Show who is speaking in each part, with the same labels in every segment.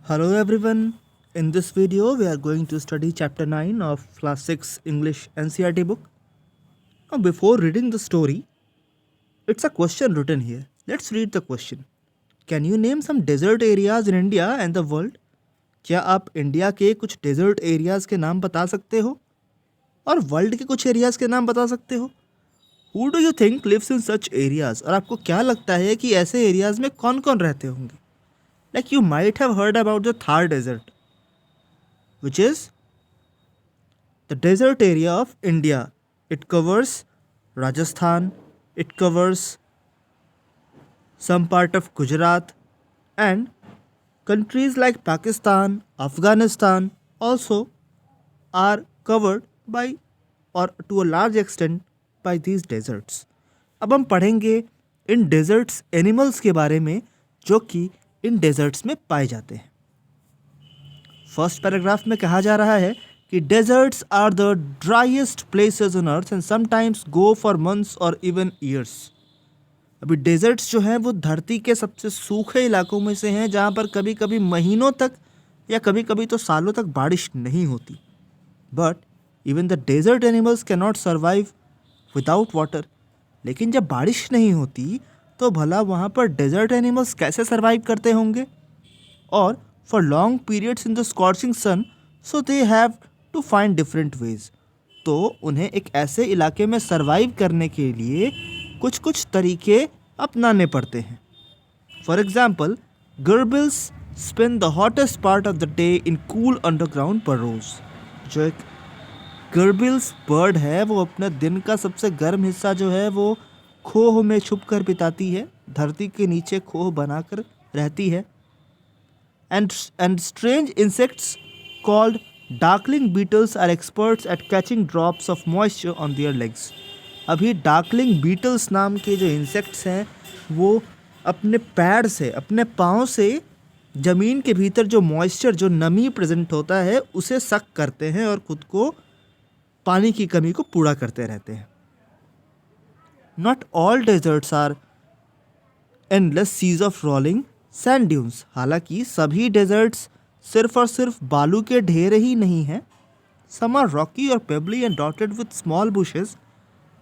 Speaker 1: Hello everyone. In this video, we are going to study chapter 9 of class 6 English NCERT book. Now, before reading the story, it's a question written here. Let's read the question. Can you name some desert areas in India and the world? क्या आप India के कुछ desert areas के नाम बता सकते हो और वर्ल्ड के कुछ एरियाज के नाम बता सकते हो? Who do you think lives in such areas? और आपको क्या लगता है कि ऐसे एरियाज में कौन कौन रहते होंगे? Like you might have heard about the Thar Desert, which is the desert area of India. It covers Rajasthan, it covers some part of Gujarat, and countries like Pakistan, Afghanistan also are covered by or to a large extent by these deserts. अब हम पढ़ेंगे इन desserts animals के बारे में जो कि इन desserts में पाए जाते हैं. फर्स्ट पैराग्राफ में कहा जा रहा है कि deserts are the driest places on earth and sometimes go for months or even years. अभी डेजर्ट्स जो हैं वो धरती के सबसे सूखे इलाकों में से हैं जहाँ पर कभी कभी महीनों तक या कभी कभी तो सालों तक बारिश नहीं होती. But even the desert animals can not survive without water. लेकिन जब बारिश नहीं होती तो भला वहाँ पर डेजर्ट एनिमल्स कैसे सर्वाइव करते होंगे? और for long periods in the scorching sun so they have to find different ways. तो उन्हें एक ऐसे इलाके में सर्वाइव करने के लिए कुछ कुछ तरीके अपनाने पड़ते हैं. For example, gerbils spend the hottest part of the day in cool underground burrows. जो एक गर्बिल्स बर्ड है वो अपने दिन का सबसे गर्म हिस्सा जो है वो खोह में छुप कर बिताती है, धरती के नीचे खोह बनाकर रहती है. And strange insects called darkling beetles are experts at catching drops of moisture on their legs. अभी डार्कलिंग बीटल्स नाम के जो इंसेक्ट्स हैं वो अपने पैर से, अपने पाँव से ज़मीन के भीतर जो मॉइस्चर, जो नमी प्रेजेंट होता है उसे सक करते हैं और ख़ुद को पानी की कमी को पूरा करते रहते हैं. Not all deserts are endless seas of rolling sand dunes. हालांकि सभी डेजर्ट्स सिर्फ और सिर्फ बालू के ढेर ही नहीं हैं. सम आर रॉकी और पेबली and dotted with small bushes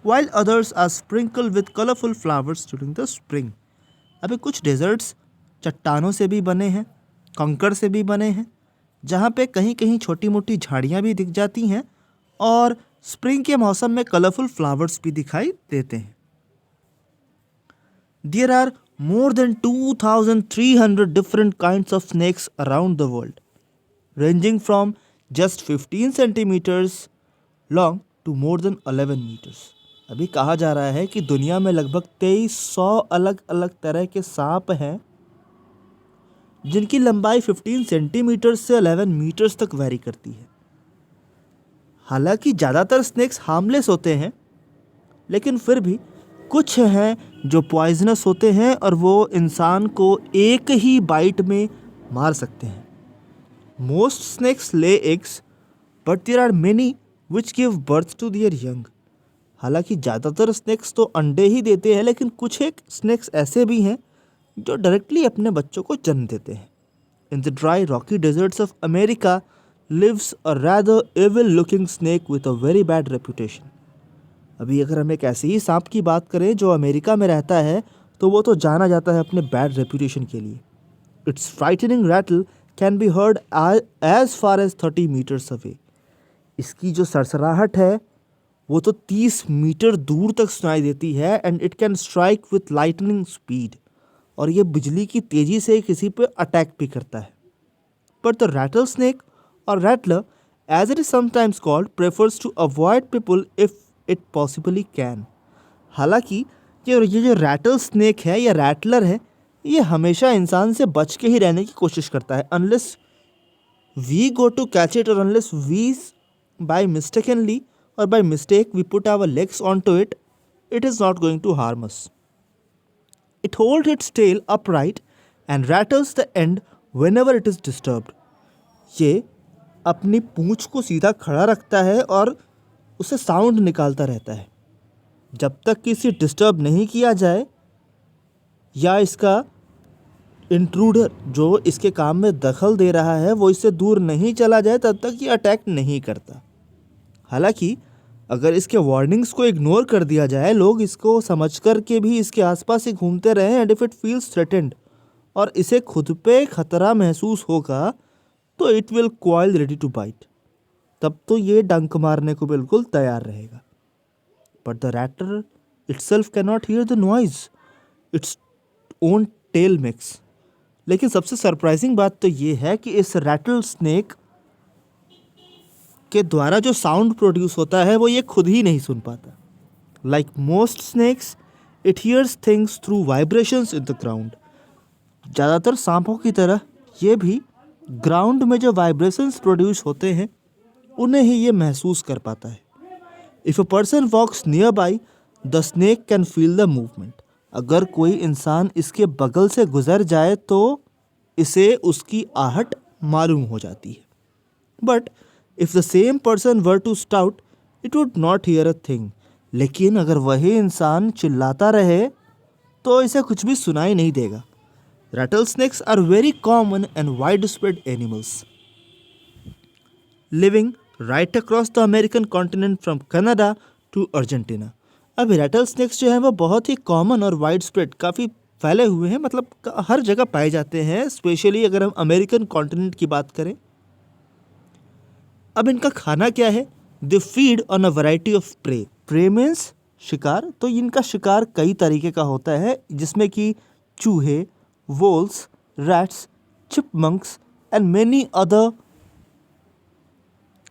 Speaker 1: while others are sprinkled with colorful flowers during the spring. अभी कुछ डेजर्ट्स चट्टानों से भी बने हैं, कंकड़ से भी बने हैं, जहाँ पे कहीं कहीं छोटी मोटी झाड़ियाँ भी दिख जाती हैं और स्प्रिंग के मौसम में कलरफुल फ्लावर्स भी दिखाई देते हैं. There are more than 2,300 different kinds of snakes around the world, ranging from just 15 centimeters long to more than 11 meters. अभी कहा जा रहा है कि दुनिया में लगभग 2300 अलग अलग तरह के सांप हैं जिनकी लंबाई 15 सेंटीमीटर से 11 मीटर्स तक वैरी करती है. हालांकि ज़्यादातर स्नेक्स हार्मलेस होते हैं, लेकिन फिर भी कुछ हैं जो पॉइजनस होते हैं और वो इंसान को एक ही बाइट में मार सकते हैं. Most snakes lay eggs but there are many which give birth to their young. हालांकि ज़्यादातर स्नेक्स तो अंडे ही देते हैं, लेकिन कुछ एक स्नेक्स ऐसे भी हैं जो डायरेक्टली अपने बच्चों को जन्म देते हैं. In the dry rocky deserts of America lives a rather evil looking snake with a very bad reputation. अभी अगर हम एक ऐसे ही सांप की बात करें जो अमेरिका में रहता है तो वो तो जाना जाता है अपने बैड रेपुटेशन के लिए. Its frightening rattle can be heard as far as 30 metres away. इसकी जो सरसराहट है वो तो 30 मीटर दूर तक सुनाई देती है. And it can strike with lightning speed. और ये बिजली की तेज़ी से किसी पे अटैक भी करता है. But the rattlesnake or rattler as it is sometimes called prefers to avoid people if it possibly can. हालांकि ये जो रैटल स्नेक है या रैटलर है ये हमेशा इंसान से बच के ही रहने की कोशिश करता है. Unless we go to catch it और unless we by mistakenly or by mistake we put our legs onto it, it is not going to harm us. It holds its tail upright and rattles the end whenever it is disturbed. ये अपनी पूंछ को सीधा खड़ा रखता है और उसे sound निकालता रहता है जब तक कि इसे डिस्टर्ब नहीं किया जाए या इंट्रूडर जो इसके काम में दखल दे रहा है वो इससे दूर नहीं चला जाए तब तक ये अटैक नहीं करता। हालांकि अगर इसके वार्निंग्स को इग्नोर कर दिया जाए, लोग इसको समझ कर के भी इसके आसपास ही घूमते रहें, and if it feels threatened और इसे खुद पे खतरा महसूस होगा, तो it will coil ready to bite. तब तो ये डंक मारने को बिल्कुल तैयार रहेगा। But the rattler itself can not hear the noise its own tail makes. लेकिन सबसे सरप्राइजिंग बात तो ये है कि इस रैटल स्नेक के द्वारा जो साउंड प्रोड्यूस होता है वो ये खुद ही नहीं सुन पाता। Like most snakes it hears things through vibrations in the ground. ज़्यादातर सांपों की तरह ये भी ग्राउंड में जो वाइब्रेशंस प्रोड्यूस होते हैं उन्हें ही ये महसूस कर पाता है। If a person walks nearby the snake can feel the movement. अगर कोई इंसान इसके बगल से गुजर जाए तो इसे उसकी आहट मालूम हो जाती है। But if the same person were to shout it would not hear a thing. लेकिन अगर वही इंसान चिल्लाता रहे तो इसे कुछ भी सुनाई नहीं देगा। Rattlesnakes are very common and widespread animals, living right across the American continent from Canada to Argentina. अब rattlesnakes जो हैं वो बहुत ही कॉमन और वाइड स्प्रेड, काफ़ी फैले हुए हैं, मतलब हर जगह पाए जाते हैं, स्पेशली अगर हम अमेरिकन कॉन्टिनेंट की बात करें। अब इनका खाना क्या है? They feed on a variety of prey. Prey means शिकार। तो इनका शिकार कई तरीके का होता है, जिसमें कि चूहे, wolves, rats, chipmunks and many other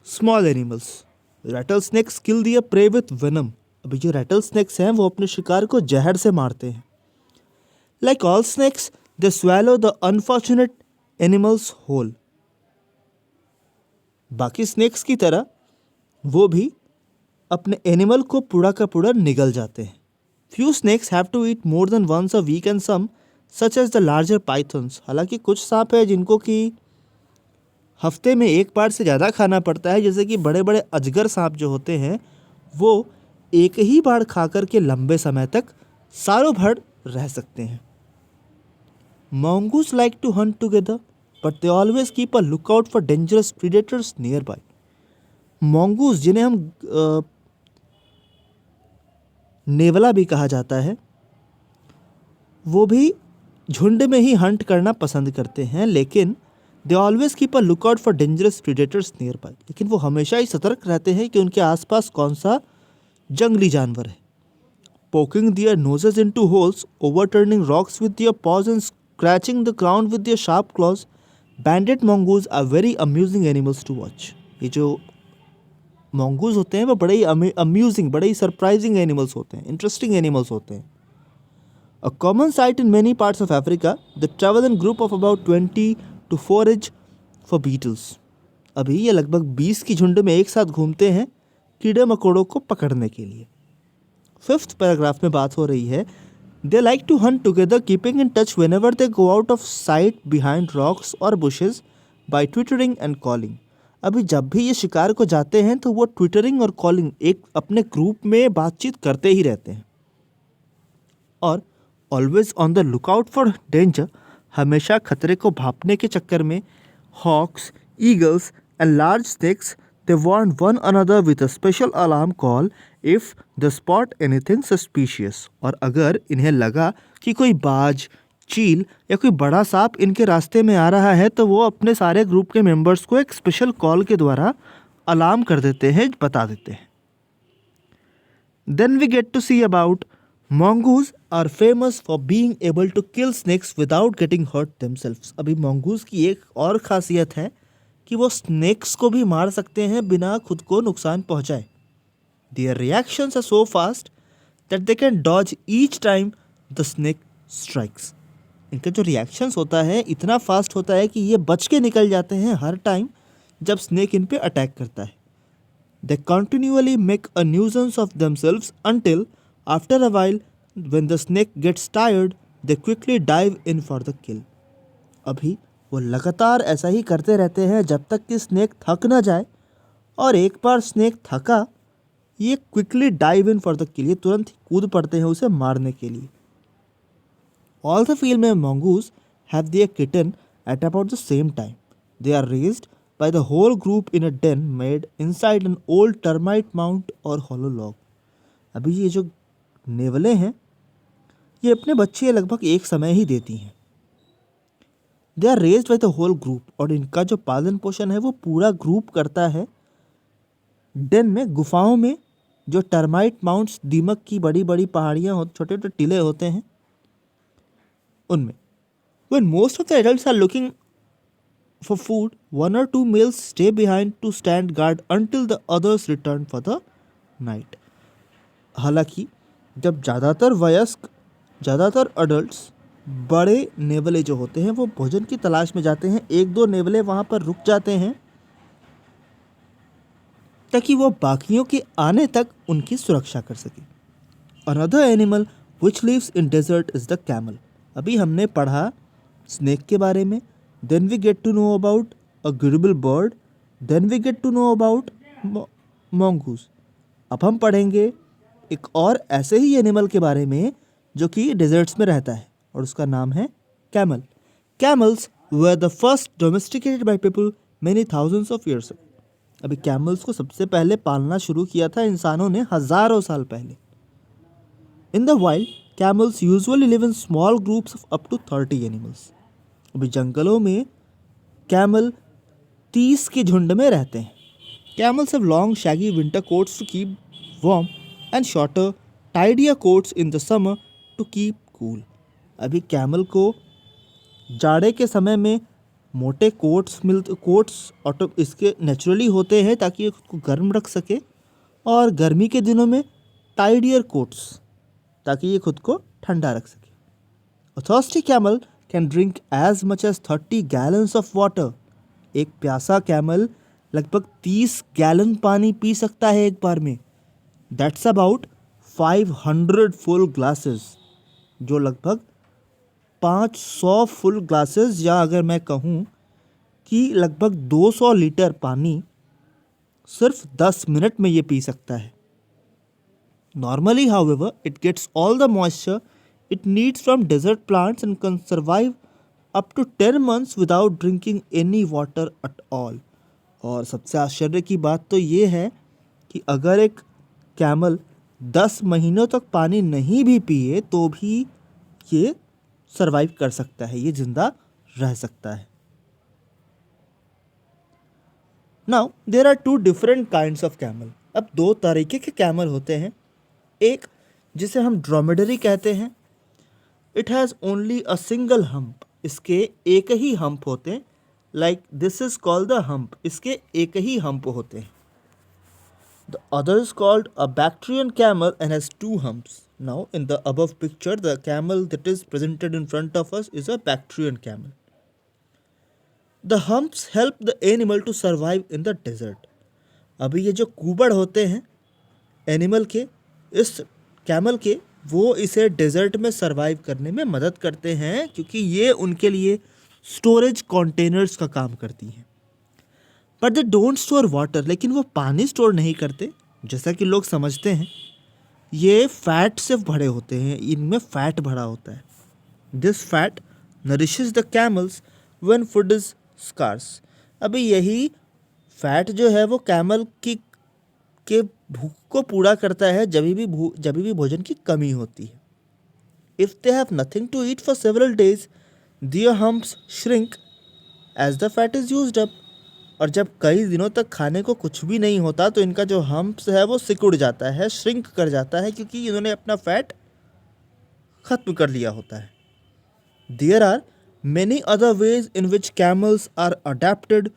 Speaker 1: small animals. Rattlesnakes kill their prey with venom. अभी जो rattlesnakes हैं वो अपने शिकार को जहर से मारते हैं। Like all snakes, they swallow the unfortunate animals whole. बाकी snakes की तरह वो भी अपने एनिमल को पूरा का पूरा निगल जाते हैं। Few snakes have to eat more than once a week and some such as the larger pythons. हालांकि कुछ सांप है जिनको कि हफ्ते में एक बार से ज़्यादा खाना पड़ता है, जैसे कि बड़े बड़े अजगर सांप जो होते हैं वो एक ही बार खा कर के लंबे समय तक सालों भर रह सकते हैं। Mongoose like to hunt together, but they always keep a lookout for dangerous predators nearby. Mongoose, जिन्हें हम नेवला भी कहा जाता है, वो भी झुंड में ही हंट करना पसंद करते हैं, लेकिन they always keep a lookout for dangerous predators near by. लेकिन वो हमेशा ही सतर्क रहते हैं कि उनके आसपास कौन सा जंगली जानवर है। Poking their noses into holes, overturning rocks with their paws and scratching the ground with their sharp claws, banded mongoose are very amusing animals to watch. ये जो mongoose होते हैं वो बड़े ही अम्यूजिंग, बड़े ही सरप्राइजिंग एनिमल्स होते हैं, इंटरेस्टिंग एनिमल्स होते हैं। A common sight in many parts of Africa, they travel in group of about 20 to forage for beetles. अभी ये लगभग 20 की झुंड में एक साथ घूमते हैं कीड़े मकोड़ों को पकड़ने के लिए। 5th पैराग्राफ में बात हो रही है, they like to hunt together keeping in touch whenever they go out of sight behind rocks or bushes by twittering and calling. अभी जब भी ये शिकार को जाते हैं तो वो ट्विटरिंग और कॉलिंग एक अपने ग्रुप में बातचीत करते ही रहते हैं। और always on the lookout for danger, हमेशा खतरे को भांपने के चक्कर में hawks, eagles and large snakes they warn one another with a special alarm call if they spot anything suspicious. और अगर इन्हें लगा कि कोई बाज, चील या कोई बड़ा सांप इनके रास्ते में आ रहा है तो वो अपने सारे ग्रुप के मेंबर्स को एक स्पेशल कॉल के द्वारा अलार्म कर देते हैं, बता देते हैं। Then we get to see about mongoose are famous for being able to kill snakes without getting hurt themselves. अभी mongoose की एक और खासियत है कि वो snakes को भी मार सकते हैं बिना खुद को नुकसान पहुंचाए। Their reactions are so fast that they can dodge each time the snake strikes. इनका जो रिएक्शंस होता है इतना फास्ट होता है कि ये बच के निकल जाते हैं हर टाइम जब स्नेक इन पे अटैक करता है। They continually make a nuisance of themselves until after a while, when the snake gets tired, they quickly dive in for the kill. अभी वो लगातार ऐसा ही करते रहते हैं जब तक कि स्नेक थक ना जाए, और एक बार स्नेक थका, ये quickly dive in for the किल, ये तुरंत ही कूद पड़ते हैं उसे मारने के लिए। All the female mongoose have their kitten at about the same time. They are raised by the whole group in a den made inside an old termite mound or hollow log. अभी ये जो नेवले हैं ये अपने बच्चे लगभग एक समय ही देती हैं. They are raised by the whole group, और इनका जो पालन पोषण है वो पूरा ग्रुप करता है डेन में, गुफाओं में, जो टर्माइट माउंट्स, दीमक की बड़ी बड़ी पहाड़ियाँ हो, छोटे छोटे टीले होते हैं उनमें. When most of the adults are looking for food, one or two males stay behind to stand guard until the others return for the night. हालांकि जब ज़्यादातर अडल्ट्स, बड़े नेवले जो होते हैं वो भोजन की तलाश में जाते हैं, एक दो नेवले वहाँ पर रुक जाते हैं ताकि वो बाकियों के आने तक उनकी सुरक्षा कर सके. Another animal which lives in desert is the camel. अभी हमने पढ़ा स्नेक के बारे में, then we get to know about a gullible bird, then we get to know about mongoose. अब हम पढ़ेंगे एक और ऐसे ही एनिमल के बारे में जो कि डेजर्ट्स में रहता है और उसका नाम है camel. Camels were the first domesticated by people many thousands of years ago. अभी कैमल्स को सबसे पहले पालना शुरू किया था इंसानों ने हजारों साल पहले. In the wild, camels usually live in small groups of up to 30 animals. अभी जंगलों में कैमल 30 के झुंड में रहते हैं. Camels have long shaggy winter coats to keep warm and shorter tidier coats in the summer to keep cool. अभी camel को जाड़े के समय में मोटे कोट्स ऑटो इसके नेचुरली होते हैं ताकि ये खुद को गर्म रख सके, और गर्मी के दिनों में टाइडियर कोट्स ताकि ये खुद को ठंडा रख सके. A thirsty camel can drink as much as 30 gallons of water. एक प्यासा कैमल लगभग 30 गैलन पानी पी सकता है एक बार में. That's about 500 full glasses, जो लगभग 500 फुल ग्लासेस, या अगर मैं कहूँ कि लगभग 200 लीटर पानी सिर्फ 10 मिनट में ये पी सकता है. Normally, however, it gets all the moisture it needs from desert plants and can survive up to 10 months without drinking any water at all. और सबसे आश्चर्य की बात तो ये है कि अगर एक कैमल 10 महीनों तक पानी नहीं भी पिए तो भी ये सरवाइव कर सकता है, ये जिंदा रह सकता है. Now there are two different kinds of camel. अब दो तरीके के कैमल होते हैं. एक जिसे हम ड्रोमेडरी कहते हैं, it has only a single hump, इसके एक ही हम्प होते हैं. Like this is called the hump, इसके एक ही हम्प होते हैं. The other is called a Bactrian camel and has two humps. Now, in the above picture, the camel that is presented in front of us is a Bactrian camel. The humps help the animal to survive in the desert. अभी ये जो कुबड़ होते हैं animal के, इस camel के, वो इसे डेजर्ट में सरवाइव करने में मदद करते हैं क्योंकि ये उनके लिए स्टोरेज कंटेनर्स का काम करती हैं. But they don't store water, लेकिन वो पानी स्टोर नहीं करते. जैसा कि लोग समझते हैं ये फैट से भरे होते हैं, इनमें फैट भरा होता है. This fat nourishes the camels when food is scarce. अभी यही फैट जो है वो कैमल की के भूख को पूरा करता है जब भी भोजन की कमी होती है. If they have nothing to eat for several days, their humps shrink as the fat is used up. और जब कई दिनों तक खाने को कुछ भी नहीं होता तो इनका जो हम्प्स है वो सिकुड़ जाता है, श्रिंक कर जाता है, क्योंकि इन्होंने अपना फैट ख़त्म कर लिया होता है. There are many other ways in which camels are adapted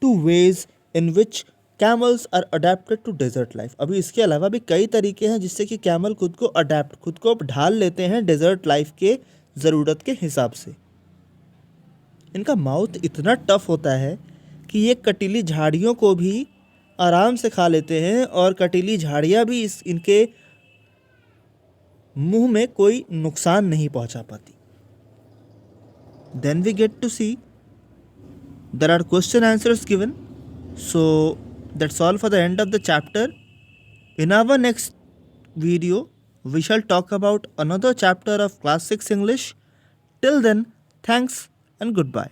Speaker 1: to ways in which camels are adapted to desert life. अभी इसके अलावा भी कई तरीके हैं जिससे कि कैमल खुद को ढाल लेते हैं डेजर्ट लाइफ के ज़रूरत के हिसाब से. इनका माउथ इतना टफ होता है कि ये कटीली झाड़ियों को भी आराम से खा लेते हैं और कटीली झाड़ियाँ भी इनके मुंह में कोई नुकसान नहीं पहुंचा पाती. Then we get to see there are question answers given. So that's all for the end of the chapter. In our next video we shall talk about another chapter of class 6 English. Till then, thanks and goodbye.